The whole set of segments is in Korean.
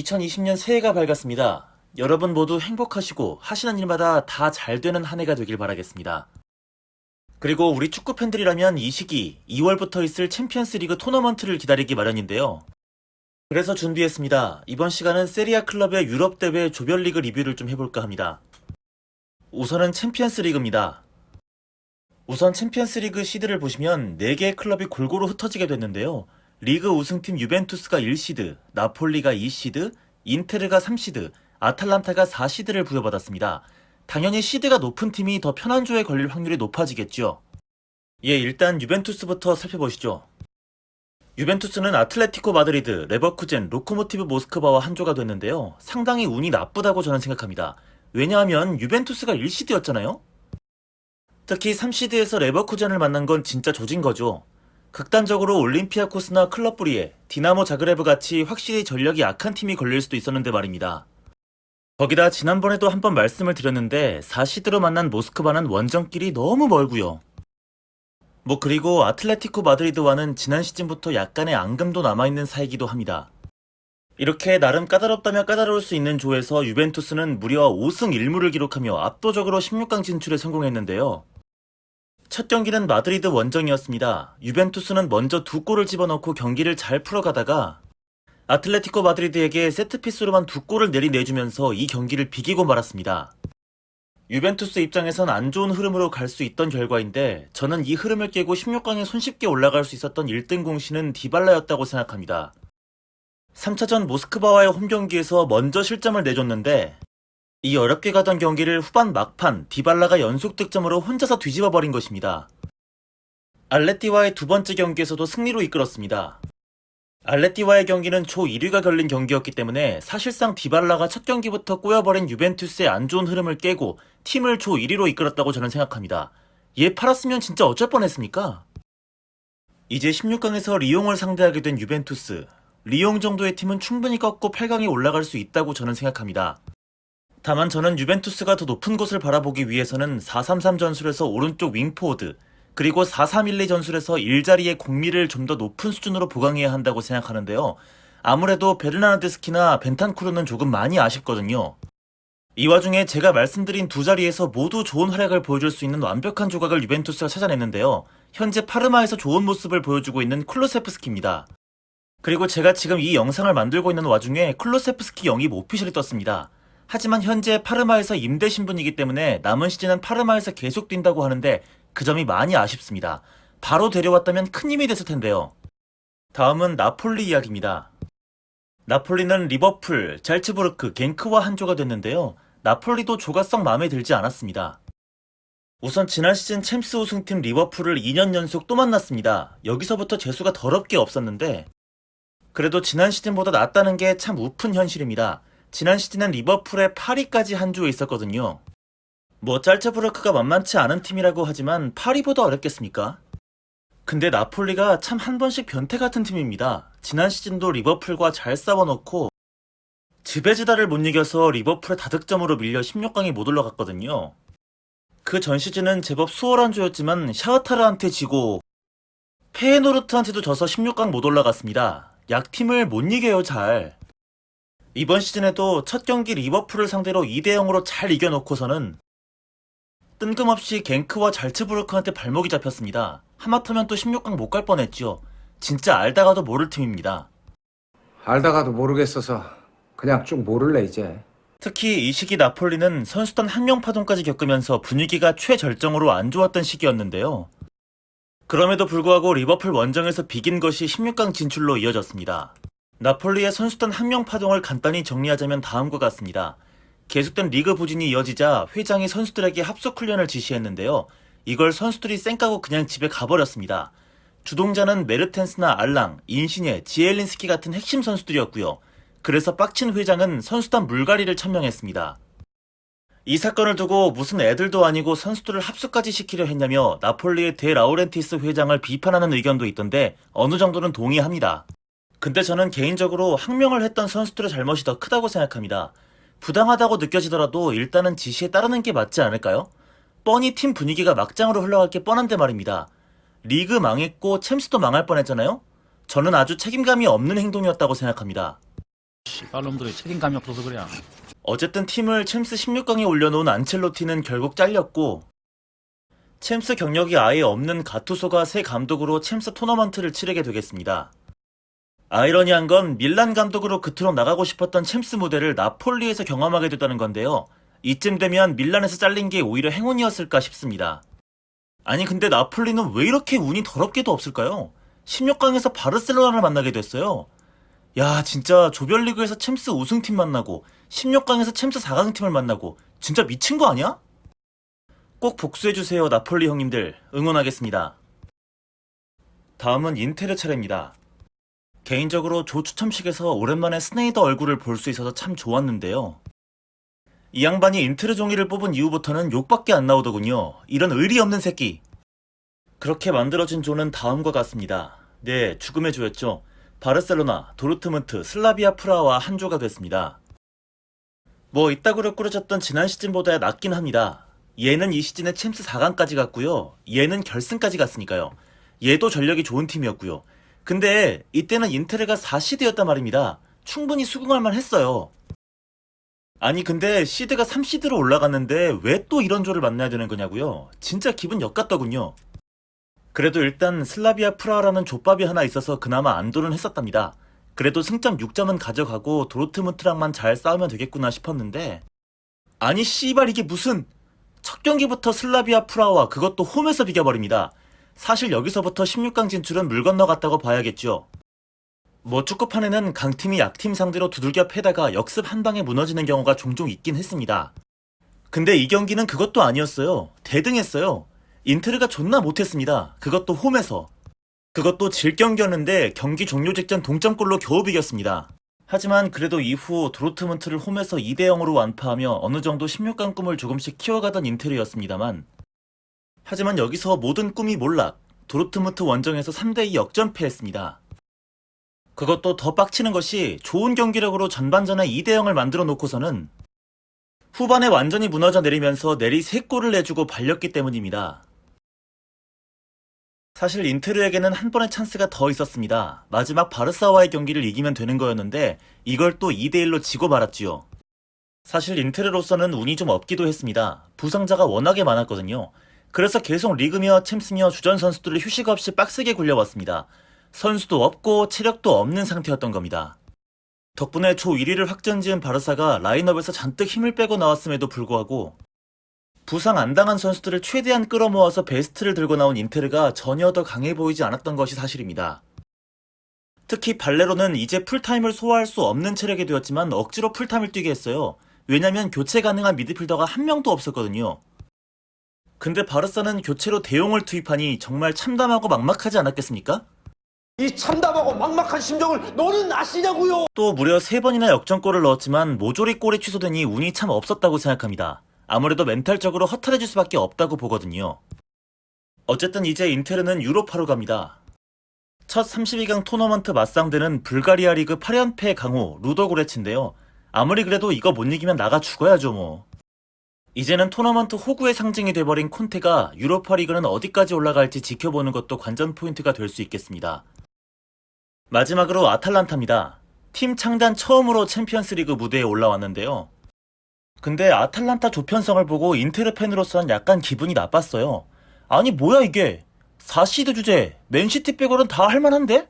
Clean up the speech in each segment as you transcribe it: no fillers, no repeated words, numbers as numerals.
2020년 새해가 밝았습니다. 여러분 모두 행복하시고 하시는 일마다 다 잘 되는 한 해가 되길 바라겠습니다. 그리고 우리 축구 팬들이라면 이 시기 2월부터 있을 챔피언스 리그 토너먼트를 기다리기 마련인데요. 그래서 준비했습니다. 이번 시간은 세리아 클럽의 유럽 대회 조별리그 리뷰를 좀 해볼까 합니다. 우선은 챔피언스 리그입니다. 우선 챔피언스 리그 시드를 보시면 4개의 클럽이 골고루 흩어지게 됐는데요. 리그 우승팀 유벤투스가 1시드, 나폴리가 2시드, 인테르가 3시드, 아탈란타가 4시드를 부여받았습니다. 당연히 시드가 높은 팀이 더 편한 조에 걸릴 확률이 높아지겠죠. 일단 유벤투스부터 살펴보시죠. 유벤투스는 아틀레티코 마드리드, 레버쿠젠, 로코모티브 모스크바와 한 조가 됐는데요. 상당히 운이 나쁘다고 저는 생각합니다. 왜냐하면 유벤투스가 1시드였잖아요? 특히 3시드에서 레버쿠젠을 만난 건 진짜 조진 거죠. 극단적으로 올림피아코스나 클럽 브리에, 디나모 자그레브 같이 확실히 전력이 약한 팀이 걸릴 수도 있었는데 말입니다. 거기다 지난번에도 한번 말씀을 드렸는데 4시드로 만난 모스크바는 원정길이 너무 멀고요. 그리고 아틀레티코 마드리드와는 지난 시즌부터 약간의 앙금도 남아있는 사이기도 합니다. 이렇게 나름 까다롭다면 까다로울 수 있는 조에서 유벤투스는 무려 5승 1무를 기록하며 압도적으로 16강 진출에 성공했는데요. 첫 경기는 마드리드 원정이었습니다. 유벤투스는 먼저 2골을 집어넣고 경기를 잘 풀어가다가 아틀레티코 마드리드에게 세트피스로만 2골을 내주면서 이 경기를 비기고 말았습니다. 유벤투스 입장에선 안 좋은 흐름으로 갈 수 있던 결과인데 저는 이 흐름을 깨고 16강에 손쉽게 올라갈 수 있었던 1등 공신은 디발라였다고 생각합니다. 3차전 모스크바와의 홈경기에서 먼저 실점을 내줬는데 이 어렵게 가던 경기를 후반 막판 디발라가 연속 득점으로 혼자서 뒤집어버린 것입니다. 알레티와의 두 번째 경기에서도 승리로 이끌었습니다. 알레티와의 경기는 조 1위가 걸린 경기였기 때문에 사실상 디발라가 첫 경기부터 꼬여버린 유벤투스의 안 좋은 흐름을 깨고 팀을 조 1위로 이끌었다고 저는 생각합니다. 얘 팔았으면 진짜 어쩔 뻔했습니까? 이제 16강에서 리옹을 상대하게 된 유벤투스. 리옹 정도의 팀은 충분히 꺾고 8강에 올라갈 수 있다고 저는 생각합니다. 다만 저는 유벤투스가 더 높은 곳을 바라보기 위해서는 4-3-3 전술에서 오른쪽 윙포워드, 그리고 4-3-1-2 전술에서 일자리의 공미를 좀 더 높은 수준으로 보강해야 한다고 생각하는데요. 아무래도 베르나르데스키나 벤탄쿠르는 조금 많이 아쉽거든요. 이 와중에 제가 말씀드린 두 자리에서 모두 좋은 활약을 보여줄 수 있는 완벽한 조각을 유벤투스가 찾아냈는데요. 현재 파르마에서 좋은 모습을 보여주고 있는 쿨루세프스키입니다. 그리고 제가 지금 이 영상을 만들고 있는 와중에 쿨루세프스키 영입 오피셜이 떴습니다. 하지만 현재 파르마에서 임대 신분이기 때문에 남은 시즌은 파르마에서 계속 뛴다고 하는데 그 점이 많이 아쉽습니다. 바로 데려왔다면 큰 힘이 됐을 텐데요. 다음은 나폴리 이야기입니다. 나폴리는 리버풀, 잘츠부르크, 겐크와 한 조가 됐는데요. 나폴리도 조가 썩 마음에 들지 않았습니다. 우선 지난 시즌 챔스 우승팀 리버풀을 2년 연속 또 만났습니다. 여기서부터 재수가 더럽게 없었는데 그래도 지난 시즌보다 낫다는 게 참 우픈 현실입니다. 지난 시즌엔 리버풀에 8위까지 한 조에 있었거든요. 짤츠부르크가 만만치 않은 팀이라고 하지만 8위보다 어렵겠습니까? 근데 나폴리가 참 한 번씩 변태 같은 팀입니다. 지난 시즌도 리버풀과 잘 싸워놓고 지베지다를 못 이겨서 리버풀의 다득점으로 밀려 16강에 못 올라갔거든요. 그 전 시즌은 제법 수월한 조였지만 샤흐타르한테 지고 페에노르트한테도 져서 16강 못 올라갔습니다. 약팀을 못 이겨요 잘. 이번 시즌에도 첫 경기 리버풀을 상대로 2대0으로 잘 이겨놓고서는 뜬금없이 겐크와 잘츠부르크한테 발목이 잡혔습니다. 하마터면 또 16강 못 갈 뻔했죠. 진짜 알다가도 모를 팀입니다. 알다가도 모르겠어서 그냥 쭉 모를래 이제. 특히 이 시기 나폴리는 선수단 항명 파동까지 겪으면서 분위기가 최절정으로 안 좋았던 시기였는데요. 그럼에도 불구하고 리버풀 원정에서 비긴 것이 16강 진출로 이어졌습니다. 나폴리의 선수단 항명 파동을 간단히 정리하자면 다음과 같습니다. 계속된 리그 부진이 이어지자 회장이 선수들에게 합숙 훈련을 지시했는데요. 이걸 선수들이 쌩까고 그냥 집에 가버렸습니다. 주동자는 메르텐스나 알랑, 인시녜, 지엘린스키 같은 핵심 선수들이었고요. 그래서 빡친 회장은 선수단 물갈이를 천명했습니다. 이 사건을 두고 무슨 애들도 아니고 선수들을 합숙까지 시키려 했냐며 나폴리의 데 라우렌티스 회장을 비판하는 의견도 있던데 어느 정도는 동의합니다. 근데 저는 개인적으로 항명을 했던 선수들의 잘못이 더 크다고 생각합니다. 부당하다고 느껴지더라도 일단은 지시에 따르는 게 맞지 않을까요? 뻔히 팀 분위기가 막장으로 흘러갈 게 뻔한데 말입니다. 리그 망했고 챔스도 망할 뻔했잖아요? 저는 아주 책임감이 없는 행동이었다고 생각합니다. 씨발놈들이 책임감이 없어서 그래. 어쨌든 팀을 챔스 16강에 올려놓은 안첼로티는 결국 잘렸고 챔스 경력이 아예 없는 가투소가 새 감독으로 챔스 토너먼트를 치르게 되겠습니다. 아이러니한 건 밀란 감독으로 그토록 나가고 싶었던 챔스 무대를 나폴리에서 경험하게 됐다는 건데요. 이쯤 되면 밀란에서 잘린 게 오히려 행운이었을까 싶습니다. 아니 근데 나폴리는 왜 이렇게 운이 더럽게도 없을까요? 16강에서 바르셀로나를 만나게 됐어요. 야 진짜 조별리그에서 챔스 우승팀 만나고 16강에서 챔스 4강팀을 만나고 진짜 미친 거 아니야? 꼭 복수해주세요 나폴리 형님들. 응원하겠습니다. 다음은 인테르 차례입니다. 개인적으로 조 추첨식에서 오랜만에 스네이더 얼굴을 볼 수 있어서 참 좋았는데요. 이 양반이 인테르 종이를 뽑은 이후부터는 욕밖에 안 나오더군요. 이런 의리 없는 새끼. 그렇게 만들어진 조는 다음과 같습니다. 네, 죽음의 조였죠. 바르셀로나, 도르트문트, 슬라비아 프라하와 한 조가 됐습니다. 뭐 이따구로 꾸려졌던 지난 시즌보다 낫긴 합니다. 얘는 이 시즌에 챔스 4강까지 갔고요. 얘는 결승까지 갔으니까요. 얘도 전력이 좋은 팀이었고요. 근데 이때는 인테르가 4시드였단 말입니다. 충분히 수긍할 만 했어요. 아니 근데 시드가 3시드로 올라갔는데 왜 또 이런 조를 만나야 되는 거냐고요? 진짜 기분 역같더군요. 그래도 일단 슬라비아 프라하라는 족밥이 하나 있어서 그나마 안도는 했었답니다. 그래도 승점 6점은 가져가고 도르트문트랑만 잘 싸우면 되겠구나 싶었는데 아니 씨발 이게 무슨 첫 경기부터 슬라비아 프라하와 그것도 홈에서 비겨버립니다. 사실 여기서부터 16강 진출은 물 건너갔다고 봐야겠죠. 뭐 축구판에는 강팀이 약팀 상대로 두들겨 패다가 역습 한 방에 무너지는 경우가 종종 있긴 했습니다. 근데 이 경기는 그것도 아니었어요. 대등했어요. 인테르가 존나 못했습니다. 그것도 홈에서. 그것도 질 경기였는데 경기 종료 직전 동점골로 겨우 비겼습니다. 하지만 그래도 이후 도르트문트를 홈에서 2대0으로 완파하며 어느 정도 16강 꿈을 조금씩 키워가던 인테르였습니다만 하지만 여기서 모든 꿈이 몰락. 도르트문트 원정에서 3대2 역전패했습니다. 그것도 더 빡치는 것이 좋은 경기력으로 전반전에 2대0을 만들어 놓고서는 후반에 완전히 무너져 내리면서 내리 3골을 내주고 발렸기 때문입니다. 사실 인테르에게는 한 번의 찬스가 더 있었습니다. 마지막 바르사와의 경기를 이기면 되는 거였는데 이걸 또 2대1로 지고 말았지요. 사실 인테르로서는 운이 좀 없기도 했습니다. 부상자가 워낙에 많았거든요. 그래서 계속 리그며 챔스며 주전 선수들을 휴식 없이 빡세게 굴려왔습니다. 선수도 없고 체력도 없는 상태였던 겁니다. 덕분에 조 1위를 확정지은 바르사가 라인업에서 잔뜩 힘을 빼고 나왔음에도 불구하고 부상 안 당한 선수들을 최대한 끌어모아서 베스트를 들고 나온 인테르가 전혀 더 강해 보이지 않았던 것이 사실입니다. 특히 발레로는 이제 풀타임을 소화할 수 없는 체력이 되었지만 억지로 풀타임을 뛰게 했어요. 왜냐면 교체 가능한 미드필더가 한 명도 없었거든요. 근데 바르사는 교체로 대용을 투입하니 정말 참담하고 막막하지 않았겠습니까? 이 참담하고 막막한 심정을 너는 아시냐고요? 또 무려 3번이나 역전골을 넣었지만 모조리 골이 취소되니 운이 참 없었다고 생각합니다. 아무래도 멘탈적으로 허탈해질 수밖에 없다고 보거든요. 어쨌든 이제 인테르는 유로파로 갑니다. 첫 32강 토너먼트 맞상대는 불가리아 리그 8연패 강호 루도고레츠인데요. 아무리 그래도 이거 못 이기면 나가 죽어야죠 뭐. 이제는 토너먼트 호구의 상징이 돼버린 콘테가 유로파 리그는 어디까지 올라갈지 지켜보는 것도 관전 포인트가 될 수 있겠습니다. 마지막으로 아탈란타입니다. 팀 창단 처음으로 챔피언스 리그 무대에 올라왔는데요. 근데 아탈란타 조편성을 보고 인테르 팬으로서는 약간 기분이 나빴어요. 아니 뭐야 이게 4시드 주제 맨시티 빼고는 다 할만한데?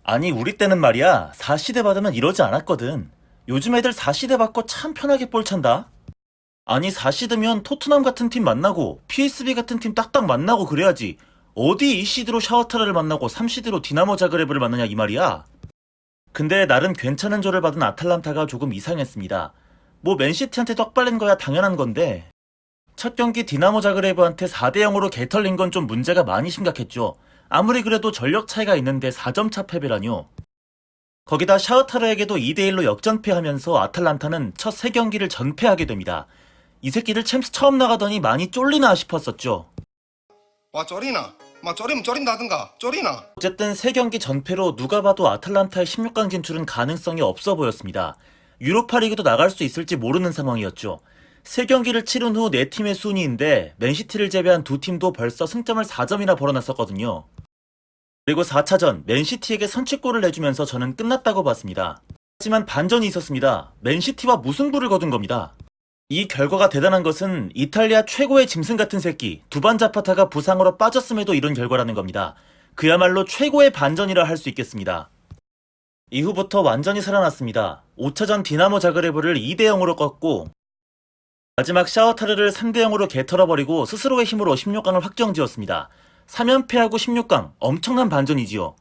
아니 우리 때는 말이야 4시드 받으면 이러지 않았거든. 요즘 애들 4시드 받고 참 편하게 볼 찬다. 아니 4시드면 토트넘 같은 팀 만나고 PSV 같은 팀 딱딱 만나고 그래야지. 어디 2시드로 샤워타르를 만나고 3시드로 디나모 자그레브를 만나냐 이 말이야. 근데 나름 괜찮은 조를 받은 아탈란타가 조금 이상했습니다. 뭐 맨시티한테 떡발린 거야 당연한 건데 첫 경기 디나모 자그레브한테 4대0으로 개털린 건 좀 문제가 많이 심각했죠. 아무리 그래도 전력 차이가 있는데 4점 차 패배라뇨. 거기다 샤흐타르에게도 2대1로 역전패하면서 아탈란타는 첫 3경기를 전패하게 됩니다. 이 새끼들 챔스 처음 나가더니 많이 쫄리나 싶었었죠. 와 쫄이나? 막 쫄이면 쫄인다든가 쫄이나? 어쨌든 3경기 전패로 누가 봐도 아탈란타의 16강 진출은 가능성이 없어 보였습니다. 유로파리그도 나갈 수 있을지 모르는 상황이었죠. 3경기를 치른 후 4팀의 순위인데 맨시티를 제외한 2팀도 벌써 승점을 4점이나 벌어놨었거든요. 그리고 4차전 맨시티에게 선취골을 내주면서 저는 끝났다고 봤습니다. 하지만 반전이 있었습니다. 맨시티와 무승부를 거둔 겁니다. 이 결과가 대단한 것은 이탈리아 최고의 짐승 같은 새끼 두반 자파타가 부상으로 빠졌음에도 이룬 결과라는 겁니다. 그야말로 최고의 반전이라 할 수 있겠습니다. 이후부터 완전히 살아났습니다. 5차전 디나모 자그레브를 2대0으로 꺾고 마지막 샤흐타르를 3대0으로 개털어버리고 스스로의 힘으로 16강을 확정지었습니다. 3연패하고 16강 엄청난 반전이지요.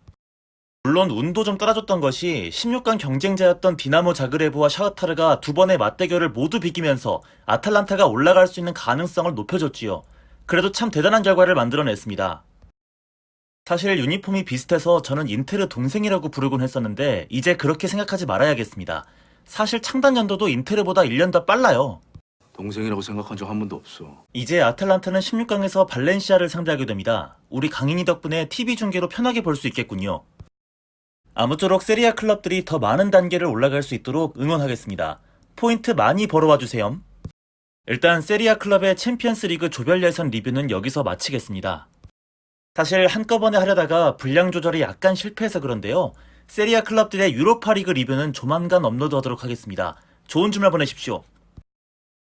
물론 운도 좀 따라줬던 것이 16강 경쟁자였던 디나모 자그레브와 샤흐타르가 두 번의 맞대결을 모두 비기면서 아탈란타가 올라갈 수 있는 가능성을 높여줬지요. 그래도 참 대단한 결과를 만들어냈습니다. 사실 유니폼이 비슷해서 저는 인테르 동생이라고 부르곤 했었는데 이제 그렇게 생각하지 말아야겠습니다. 사실 창단 연도도 인테르보다 1년 더 빨라요. 동생이라고 생각한 적 한 번도 없어. 이제 아탈란타는 16강에서 발렌시아를 상대하게 됩니다. 우리 강인이 덕분에 TV 중계로 편하게 볼 수 있겠군요. 아무쪼록 세리아 클럽들이 더 많은 단계를 올라갈 수 있도록 응원하겠습니다. 포인트 많이 벌어와주세요. 일단 세리아 클럽의 챔피언스 리그 조별 예선 리뷰는 여기서 마치겠습니다. 사실 한꺼번에 하려다가 분량 조절이 약간 실패해서 그런데요. 세리아 클럽들의 유로파 리그 리뷰는 조만간 업로드하도록 하겠습니다. 좋은 주말 보내십시오.